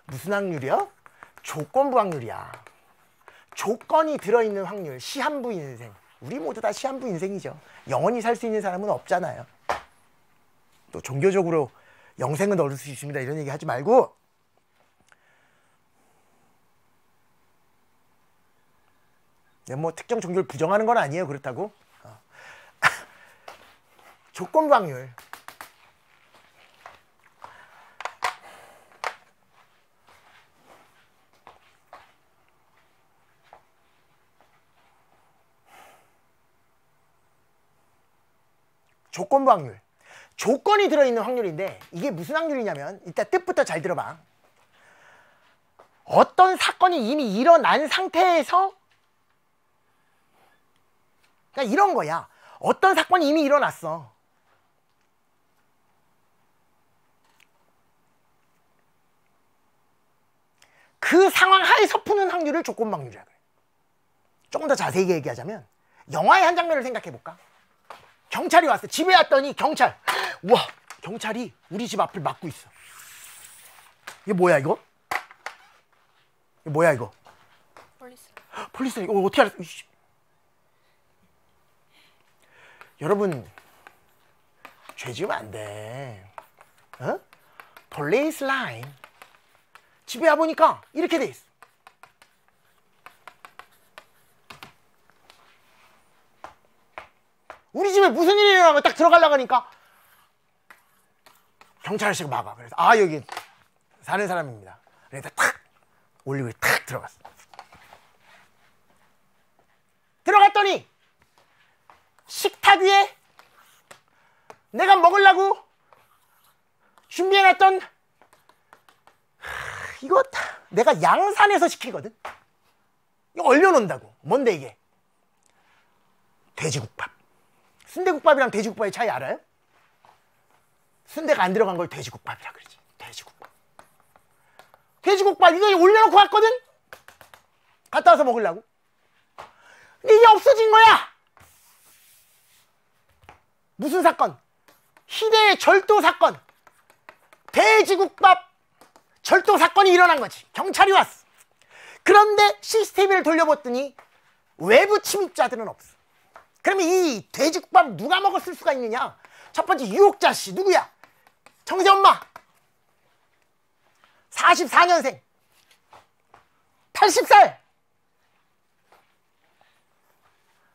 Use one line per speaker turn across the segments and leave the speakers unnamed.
무슨 확률이요? 조건부 확률이야. 조건이 들어있는 확률, 시한부 인생. 우리 모두 다 시한부 인생이죠. 영원히 살 수 있는 사람은 없잖아요. 또 종교적으로 영생은 얻을 수 있습니다 이런 얘기 하지 말고, 뭐 특정 종교를 부정하는 건 아니에요. 그렇다고 조건부 확률. 조건부 확률. 조건이 들어있는 확률인데 이게 무슨 확률이냐면, 일단 뜻부터 잘 들어봐. 어떤 사건이 이미 일어난 상태에서, 그러니까 이런 거야. 어떤 사건이 이미 일어났어. 그 상황 하에서 푸는 확률을 조건부 확률이라고 그래. 조금 더 자세히 얘기하자면 영화의 한 장면을 생각해 볼까? 경찰이 왔어. 집에 왔더니 경찰. 우와, 경찰이 우리 집 앞을 막고 있어. 이게 뭐야 이거? 이게 뭐야 이거? 폴리스. 이거 어떻게 알았어? 여러분, 죄 지으면 안 돼. 어? 폴리스 라인. 집에 와보니까 이렇게 돼 있어. 우리 집에 무슨 일이 일어나면 딱 들어가려고 하니까 경찰 아저씨가 막아. 그래서 여기 사는 사람입니다. 그래서 탁 올리고 탁 들어갔어. 들어갔더니 식탁 위에 내가 먹으려고 준비해놨던, 이거 내가 양산에서 시키거든. 이거 얼려놓는다고. 뭔데 이게? 돼지국밥. 순대국밥이랑 돼지국밥의 차이 알아요? 순대가 안 들어간 걸 돼지국밥이라 그러지. 돼지국밥. 돼지국밥 이거 올려놓고 왔거든? 갔다 와서 먹으려고. 근데 이게 없어진 거야. 무슨 사건? 희대의 절도 사건. 돼지국밥 절도 사건이 일어난 거지. 경찰이 왔어. 그런데 CCTV를 돌려봤더니 외부 침입자들은 없어. 그러면 이 돼지국밥 누가 먹었을 수가 있느냐? 첫 번째 유혹자 씨 누구야? 정세 엄마. 44년생. 80살.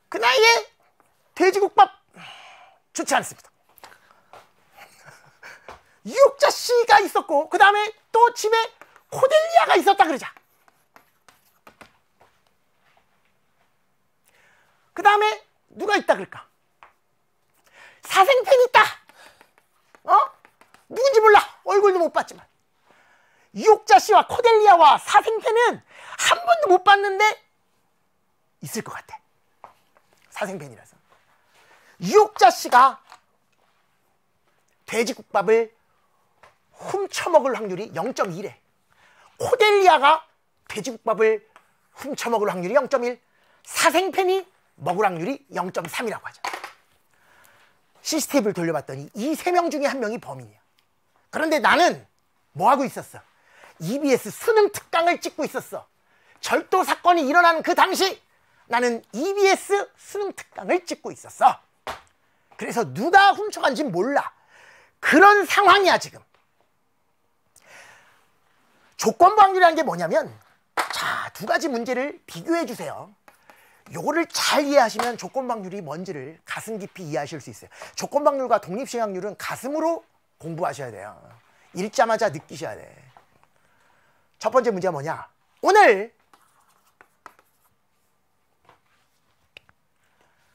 그 나이에 돼지국밥 좋지 않습니다. 유혹자 씨가 있었고, 그 다음에 또 집에 코델리아가 있었다 그러자. 그 다음에 누가 있다 그럴까? 사생팬이 있다. 누군지 몰라. 얼굴도 못 봤지만. 유혹자 씨와 코델리아와 사생팬은 한 번도 못 봤는데 있을 것 같아. 사생팬이라서. 유혹자 씨가 돼지국밥을 훔쳐먹을 확률이 0.1에, 코델리아가 돼지국밥을 훔쳐먹을 확률이 0.1, 사생팬이 먹을 확률이 0.3이라고 하죠. CCTV를 돌려봤더니 이 3명 중에 1명이 범인이야. 그런데 나는 뭐하고 있었어? EBS 수능 특강을 찍고 있었어. 절도 사건이 일어난 그 당시 나는 EBS 수능 특강을 찍고 있었어. 그래서 누가 훔쳐간지 몰라. 그런 상황이야 지금. 조건부 확률이라는 게 뭐냐면, 자, 2가지 문제를 비교해 주세요. 요거를 잘 이해하시면 조건부 확률이 뭔지를 가슴 깊이 이해하실 수 있어요. 조건부 확률과 독립식 확률은 가슴으로 공부하셔야 돼요. 읽자마자 느끼셔야 돼. 첫 번째 문제가 뭐냐? 오늘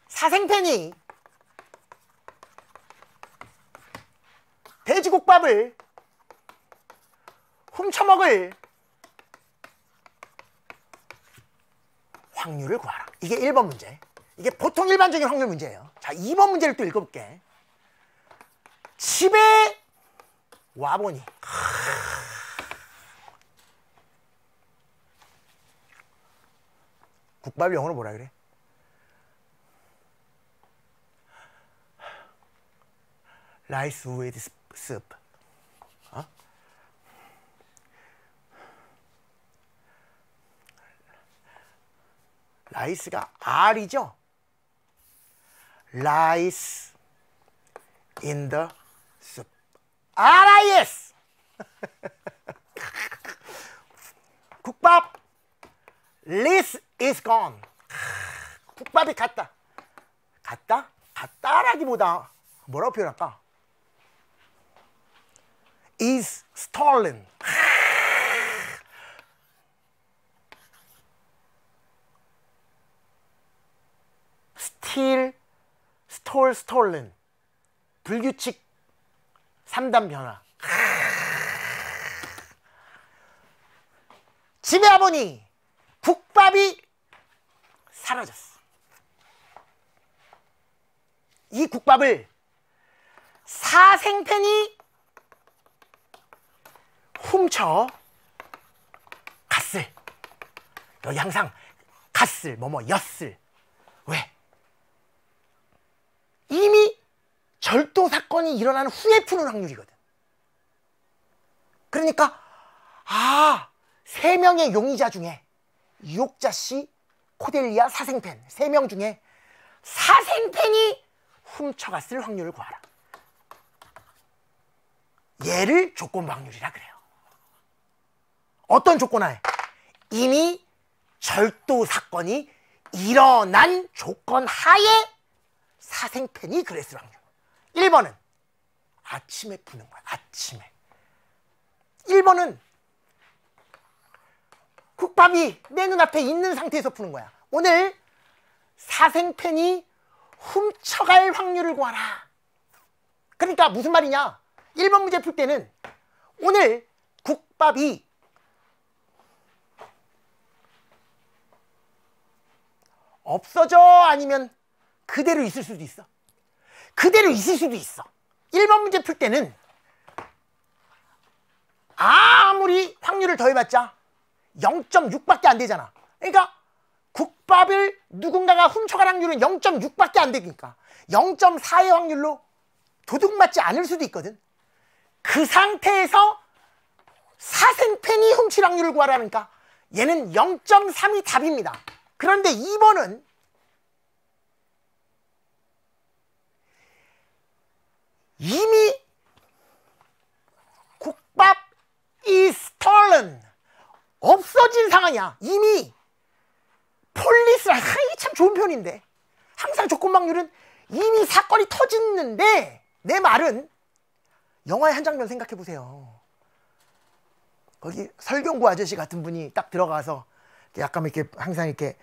사생팬이 돼지국밥을 훔쳐먹을 확률을 구하라. 이게 1번 문제. 이게 보통 일반적인 확률 문제예요. 자, 2번 문제를 또 읽어볼게. 집에 와보니 국밥을 영어로 뭐라 그래? Rice with soup. 라이스가 R이죠. Rice in the soup. RIS. 국밥. This is gone. 국밥이 갔다. 갔다? 갔다라기보다 뭐라고 표현할까? is stolen. steal, stole, stolen. 불규칙 3단 변화. 집에 와보니 국밥이 사라졌어. 이 국밥을 사생팬이 훔쳐 갔을. 여기 항상 갔을, 였을. 왜? 이미 절도 사건이 일어난 후에 푸는 확률이거든. 그러니까 3명의 용의자 중에 유혹자 씨, 코델리아, 사생팬 3명 중에 사생팬이 훔쳐갔을 확률을 구하라. 얘를 조건부 확률이라 그래요. 어떤 조건 하에? 이미 절도 사건이 일어난 조건 하에 사생팬이 그랬을 확률. 1번은 아침에 푸는 거야. 아침에. 1번은 국밥이 내 눈앞에 있는 상태에서 푸는 거야. 오늘 사생팬이 훔쳐갈 확률을 구하라. 그러니까 무슨 말이냐? 1번 문제 풀 때는 오늘 국밥이 없어져? 아니면 그대로 있을 수도 있어. 그대로 있을 수도 있어. 1번 문제 풀 때는 아무리 확률을 더해봤자 0.6밖에 안 되잖아. 그러니까 국밥을 누군가가 훔쳐갈 확률은 0.6밖에 안 되니까 0.4의 확률로 도둑맞지 않을 수도 있거든. 그 상태에서 사생팬이 훔칠 확률을 구하라니까 얘는 0.3이 답입니다. 그런데 2번은 이미 국밥 is stolen, 없어진 상황이야. 이미 폴리스라, 참 좋은 표현인데 항상 조건 확률은 이미 사건이 터졌는데, 내 말은 영화의 한 장면 생각해 보세요. 거기 설경구 아저씨 같은 분이 딱 들어가서 약간 이렇게 항상 이렇게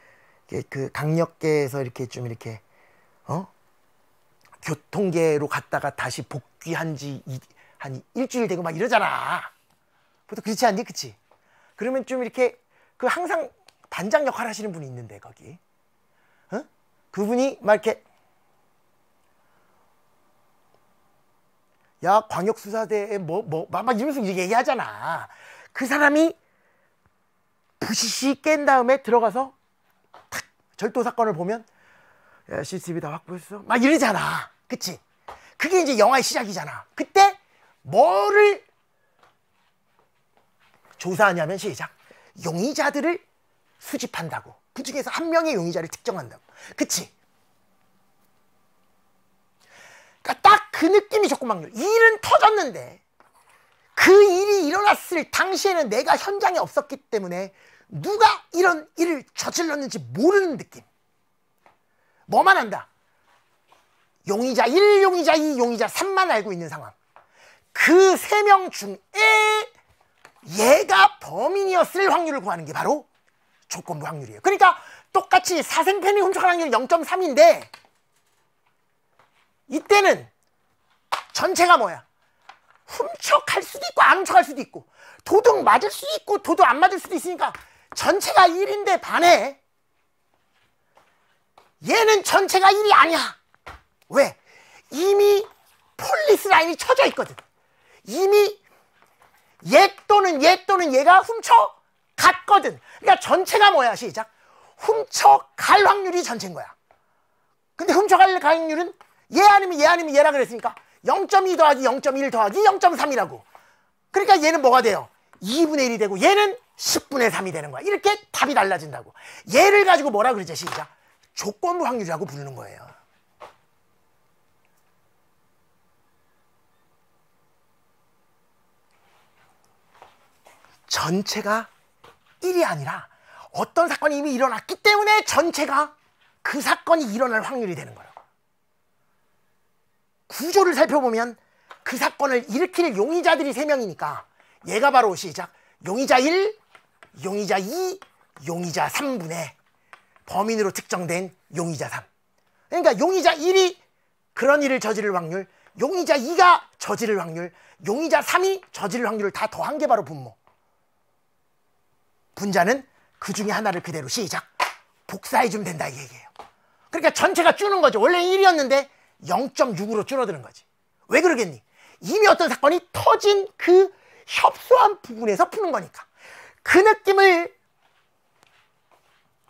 그 강력계에서 이렇게 좀 이렇게 교통계로 갔다가 다시 복귀한 지 한 일주일 되고 막 이러잖아. 보통 그렇지 않니? 그치? 그러면 좀 이렇게 그 항상 반장 역할 하시는 분이 있는데 거기 그분이 막 이렇게 야 광역수사대에 막 이러면서 얘기하잖아. 그 사람이 부시시 깬 다음에 들어가서 탁 절도 사건을 보면 야 CCTV 다 확보했어? 막 이러잖아. 그치? 그게 이제 영화의 시작이잖아. 그때 뭐를 조사하냐면 시작. 용의자들을 수집한다고. 그 중에서 한 명의 용의자를 특정한다고. 그치? 그러니까 딱 그 느낌이 조건 확률. 일은 터졌는데 그 일이 일어났을 당시에는 내가 현장에 없었기 때문에 누가 이런 일을 저질렀는지 모르는 느낌. 뭐만 한다. 용의자 1, 용의자 2, 용의자 3만 알고 있는 상황. 그 3명 중에 얘가 범인이었을 확률을 구하는 게 바로 조건부 확률이에요. 그러니까 똑같이 사생팬이 훔쳐갈 확률이 0.3인데 이때는 전체가 뭐야? 훔쳐갈 수도 있고 안 훔쳐갈 수도 있고 도둑 맞을 수도 있고 도둑 안 맞을 수도 있으니까 전체가 1인데 반해. 얘는 전체가 1이 아니야. 왜? 이미 폴리스 라인이 쳐져 있거든. 이미 얘 또는 얘가 훔쳐갔거든. 그러니까 전체가 뭐야? 시작. 훔쳐갈 확률이 전체인 거야. 근데 훔쳐갈 확률은 얘 아니면 얘라 그랬으니까 0.2 더하기 0.1 더하기 0.3이라고. 그러니까 얘는 뭐가 돼요? 2분의 1이 되고 얘는 10분의 3이 되는 거야. 이렇게 답이 달라진다고. 얘를 가지고 뭐라 그러죠? 시작. 조건부 확률이라고 부르는 거예요. 전체가 1이 아니라 어떤 사건이 이미 일어났기 때문에 전체가 그 사건이 일어날 확률이 되는 거예요. 구조를 살펴보면 그 사건을 일으킬 용의자들이 3명이니까 얘가 바로 시작. 용의자 1, 용의자 2, 용의자 3분의 범인으로 특정된 용의자 3. 그러니까 용의자 1이 그런 일을 저지를 확률, 용의자 2가 저지를 확률, 용의자 3이 저지를 확률을 다 더한 게 바로 분모. 분자는 그 중에 하나를 그대로 시작. 복사해주면 된다 이 얘기예요. 그러니까 전체가 줄는 거죠. 원래 1이었는데 0.6으로 줄어드는 거지. 왜 그러겠니? 이미 어떤 사건이 터진 그 협소한 부분에서 푸는 거니까. 그 느낌을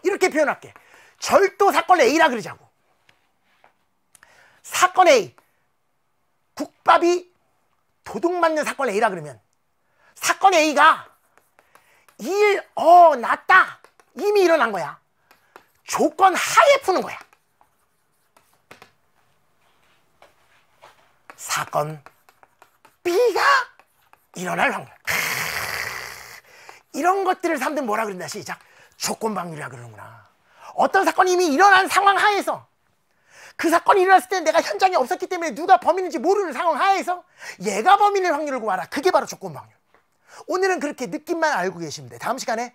이렇게 표현할게. 절도 사건 A라 그러자고. 사건 A, 국밥이 도둑 맞는 사건 A라 그러면 사건 A가 났다. 이미 일어난 거야. 조건 하에 푸는 거야. 사건 B가 일어날 확률. 이런 것들을 사람들 뭐라 그런다 시작. 조건 확률이라 그러는구나. 어떤 사건이 이미 일어난 상황 하에서 그 사건이 일어났을 때 내가 현장에 없었기 때문에 누가 범인인지 모르는 상황 하에서 얘가 범인일 확률을 구하라. 그게 바로 조건 확률. 오늘은 그렇게 느낌만 알고 계시면 돼. 다음 시간에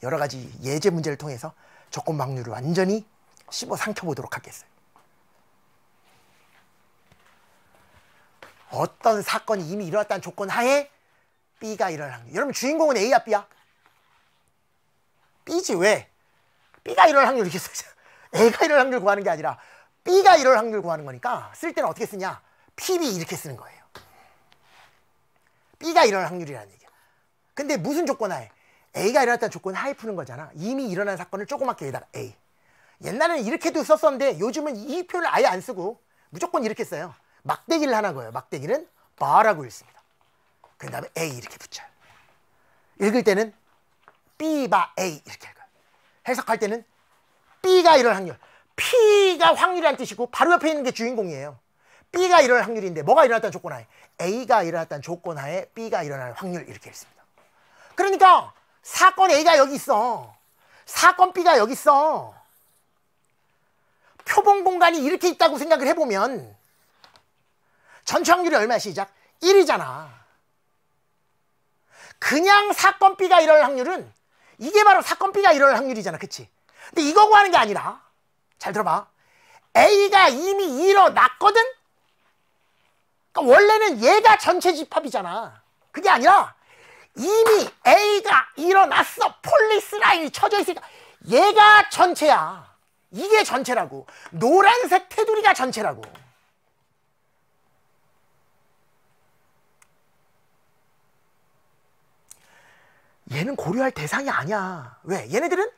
여러 가지 예제 문제를 통해서 조건 확률을 완전히 씹어 삼켜보도록 하겠어요. 어떤 사건이 이미 일어났다는 조건 하에 B가 일어날 확률. 여러분 주인공은 A야 B야? B지. 왜? B가 일어날 확률 이렇게 쓰죠. A가 일어날 확률 구하는 게 아니라 B가 일어날 확률 구하는 거니까 쓸 때는 어떻게 쓰냐? PB 이렇게 쓰는 거예요. B가 일어날 확률이라는 얘기야. 근데 무슨 조건 하에? A가 일어났다는 조건 하에 푸는 거잖아. 이미 일어난 사건을 조그맣게 여기다가 A. 옛날에는 이렇게도 썼었는데 요즘은 이 표현을 아예 안 쓰고 무조건 이렇게 써요. 막대기를 하나 그어요. 막대기는 바라고 읽습니다. 그 다음에 A 이렇게 붙여요. 읽을 때는 B 바 A 이렇게 읽어요. 해석할 때는 B가 일어날 확률. P가 확률이라는 뜻이고 바로 옆에 있는 게 주인공이에요. B가 일어날 확률인데 뭐가 일어났다는 조건 하에? A가 일어났다는 조건 하에 B가 일어날 확률 이렇게 읽습니다. 그러니까 사건 A가 여기 있어. 사건 B가 여기 있어. 표본 공간이 이렇게 있다고 생각을 해보면 전체 확률이 얼마야 시작? 1이잖아. 그냥 사건 B가 일어날 확률은 이게 바로 사건 B가 일어날 확률이잖아. 그치? 근데 이거 구하는 게 아니라 잘 들어봐. A가 이미 일어났거든? 그러니까 원래는 얘가 전체 집합이잖아. 그게 아니라 이미 A가 일어났어. 폴리스 라인이 쳐져 있으니까 얘가 전체야. 이게 전체라고. 노란색 테두리가 전체라고. 얘는 고려할 대상이 아니야. 왜? 얘네들은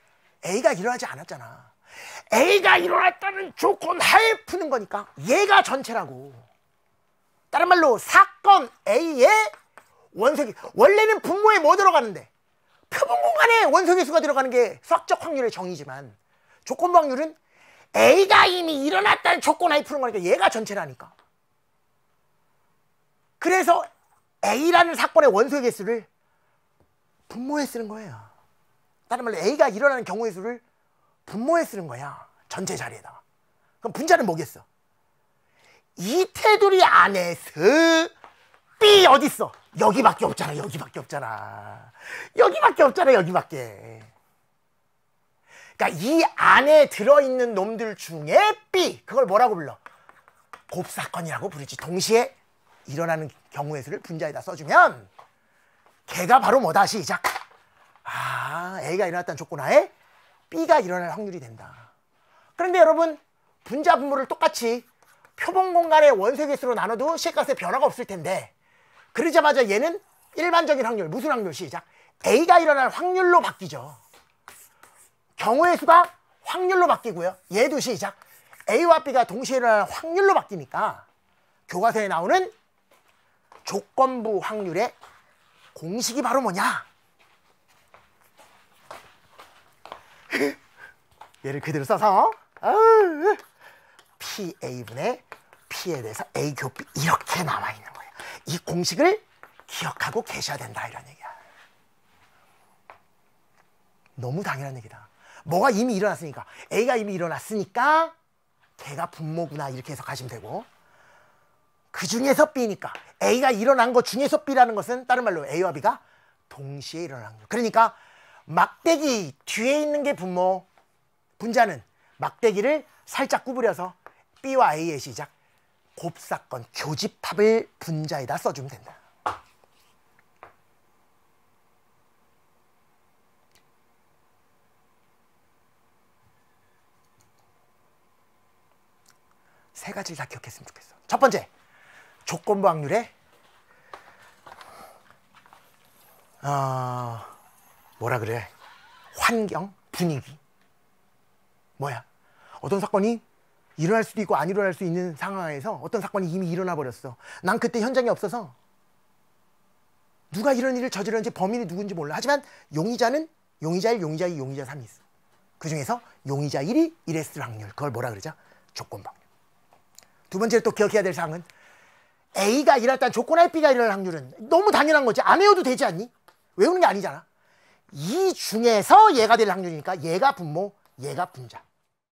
A가 일어나지 않았잖아. A가 일어났다는 조건 하에 푸는 거니까 얘가 전체라고. 다른 말로 사건 A의 원소계, 원래는 분모에 뭐 들어가는데? 표본 공간에 원소계 수가 들어가는 게 수학적 확률의 정의지만 조건부 확률은 A가 이미 일어났다는 조건 하에 푸는 거니까 얘가 전체라니까. 그래서 A라는 사건의 원소의 개수를 분모에 쓰는 거예요. 다른 말로 A가 일어나는 경우의 수를 분모에 쓰는 거야. 전체 자리에다가. 그럼 분자는 뭐겠어? 이 테두리 안에서 B 어디 있어? 여기밖에 없잖아. 여기밖에 없잖아. 여기밖에 없잖아. 여기밖에. 그러니까 이 안에 들어있는 놈들 중에 B, 그걸 뭐라고 불러? 곱사건이라고 부르지. 동시에 일어나는 경우의 수를 분자에다 써주면 걔가 바로 뭐다? 시작. A가 일어났다는 조건 하에 B가 일어날 확률이 된다. 그런데 여러분 분자 분모를 똑같이 표본 공간의 원소의 개수로 나눠도 시값에 변화가 없을 텐데 그러자마자 얘는 일반적인 확률, 무슨 확률? 시작. A가 일어날 확률로 바뀌죠. 경우의 수가 확률로 바뀌고요. 얘도 시작. A와 B가 동시에 일어날 확률로 바뀌니까 교과서에 나오는 조건부 확률의 공식이 바로 뭐냐? 얘를 그대로 써서 PA분의 P에 대해서 A 교 B 이렇게 나와 있는 거예요. 이 공식을 기억하고 계셔야 된다 이런 얘기야. 너무 당연한 얘기다. 뭐가 이미 일어났으니까 A가 이미 일어났으니까 걔가 분모구나 이렇게 해석하시면 되고, 그 중에서 B니까 A가 일어난 것 중에서 B라는 것은 다른 말로 A와 B가 동시에 일어난 거예요. 그러니까 막대기 뒤에 있는 게 분모, 분자는 막대기를 살짝 구부려서 B와 A의 시작 곱사건 교집합을 분자에다 써주면 된다. 세 가지를 다 기억했으면 좋겠어. 첫 번째, 조건부 확률의 뭐라 그래? 환경, 분위기. 뭐야? 어떤 사건이 일어날 수도 있고 안 일어날 수 있는 상황에서 어떤 사건이 이미 일어나 버렸어. 난 그때 현장에 없어서 누가 이런 일을 저지르는지 범인이 누군지 몰라. 하지만 용의자는 용의자 1, 용의자 2, 용의자 3이 있어. 그 중에서 용의자 1이 이랬을 확률. 그걸 뭐라 그러죠? 조건부 확률. 두 번째로 또 기억해야 될 사항은 A가 일어났다는 조건하에 B가 일어날 확률은 너무 당연한 거지. 안 외워도 되지 않니? 외우는 게 아니잖아. 이 중에서 얘가 될 확률이니까 얘가 분모, 얘가 분자.